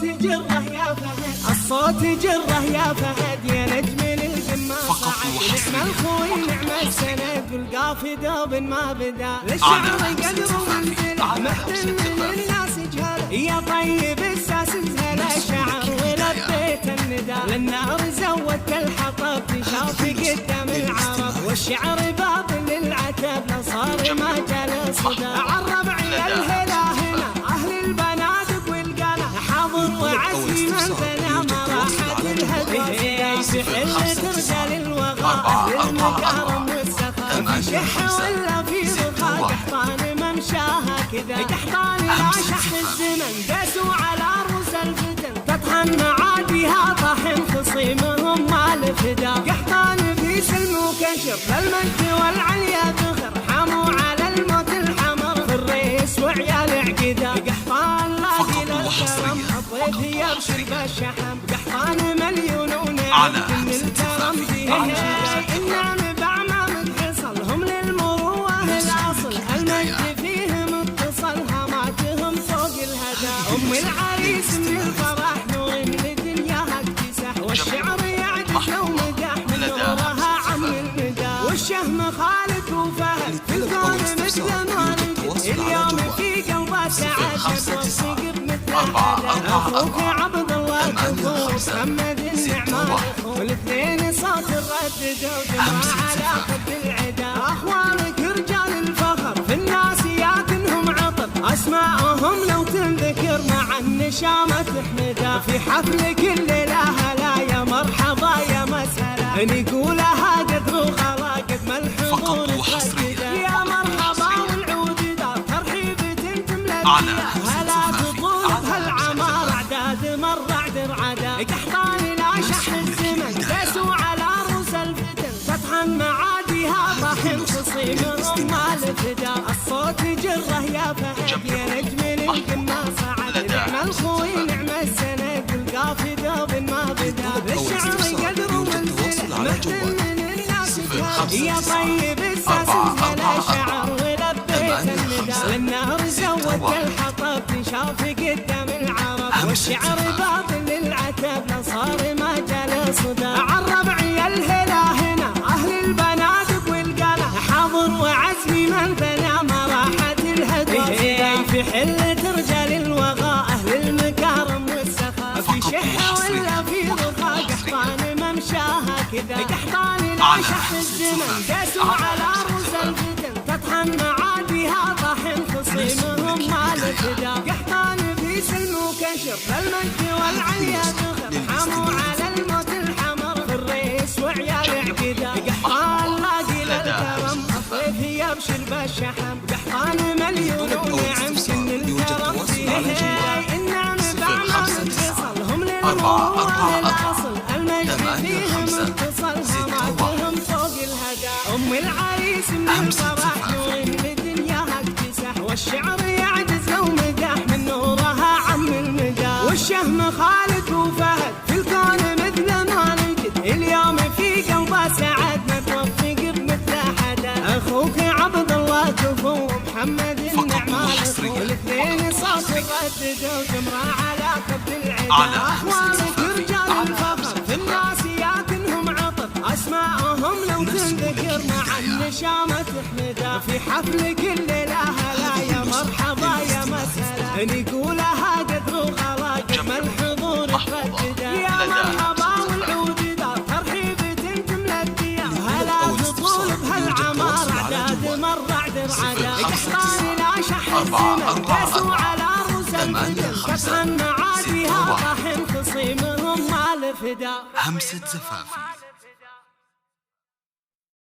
الصوت جره يا فهد، الصوت جره يا فهد، يا نجم للقمة صعد. نعم الخوي نعم السند، والقافي دوب ما بدا، للشعر قدر ومنزله محتل من الناس جهله. يا طيب الساس انزل الشعر ولبيت الندى، للنار زودت الحطب تشافي قدام العرب. والشعر باب للعتب لصار ما جال صدى. عالربع الهلا هنا اهل البنادق والقنا، حاضر وعزمي من بنا مراحة الهدى. بحل ترجى للوغى اهل المكارم والسخاء، في شح ولا في رخاء قحطان ممشاها كذا. قحطان لا شح الزمن داسوا على رؤوس الفتن، تطحن معاديها طحن خصيمهم ما الفدا. قحطان في سلم وكشر للمجد والعليا ذخر، حموا على الموت الحمر في الريس وعيال عقدا. قحطان لاقي للكرم الضيف يبشر بالشحم، قحطان مليون ونعم كل الكرم فيه. النعم بعمام اتصل هم للمروه الاصل، المجد فيهم اتصل هاماتهم فوق الهدى. ام العريس من الفرح نور من دنياها اكتسح، والشعر يعكس ومدح من نورها عم الندى. والشهم خالد وفهد في الكون مثل ما نجد، اليوم في قلبه سعادة توفيق بمثل هذا. اخوك عبد الله كفور محمد النعمان، والاثنين صوت الردد وجمع على خد العدا. اخوانك رجال الفخر في الناسيات انهم عطر، اسماءهم لو تنذكر مع النشامة تحمدا. في حفل كل ليلة هلا يا مرحبا يا مسهلا، نقولها قدر وخلاقد ما الحضور ترددا. يا مرحبا والعود دار ترحيب تملى هلا تطول بهالعمار اعداد مر عدر عدا. قحطان لا شح الزمن داسوا على رؤوس الفتن، تطحن معاديها طحن خصيمهم ما الفدا. الصوت جره يا فهد، يا نجم للقمة صعد. نعم الخوي نعم السند، والقافي دوب ما بدا، للشعر قدر ومنزله محتل من الناس جهله. يا طيب الساس انزل الشعر ولبيت الندى، للنار زودت الحطب تشافي قدام العرب. والشعر باب للعتب لصار ما جال صدى. عالربع الهلا هنا اهل البنادق والقنا، حاضر وعزمي من بنا مراحة الهدى. في حل ترجى للوغى اهل المكارم والسخاء، في شح ولا في رخاء قحطان ممشاها كذا. قحطان لا شح الزمن داسوا على رؤوس الفتن، تطحن معاديها طحن خصيمهم ما الفدا. قحطان في سلم وكشر للمجد والعليا ذخر، حموا على الموت الحمر في الريس وعيال عقدا. قحطان لاقي للكرم الضيف يبشر بالشحم، قحطان مليون ونعم كل الكرم فيه. النعم بعمام اتصل هم للمروه الاصل، المجد فيهم اتصل هاماتهم فوق الهدى. ام العريس من الفرح نور من دنياها اكتسح، والشعر يعجز ومدح من نورها عم المدى. والشهم خالد وفهد في الكون مثل ما نجد، اليوم في قلبه سعد متوفق بمثل حدا. اخوك عبد الله كفو محمد النعمان، والاثنين صوت الردد وجمرة على قد العدا. اخوانك رجال الفخر في الناسيات انهم عطر، اسماءهم لو تنذكر مع النشامة تحمدا. في حفل كل ليلة هلا يا مرحبا يا مسهلا، نقولها قدر وخلاقد ما الحضور ترددا. يا مرحبا والعود دار ترحيب تملى الديار، هلا تطول بهالعمار اعداد مر عدر عدا. قحطان لا شح الزمن داسوا على رؤوس الفتن، تطحن معاديها طحن خصيمهم ما الفدا. همسة زفافي.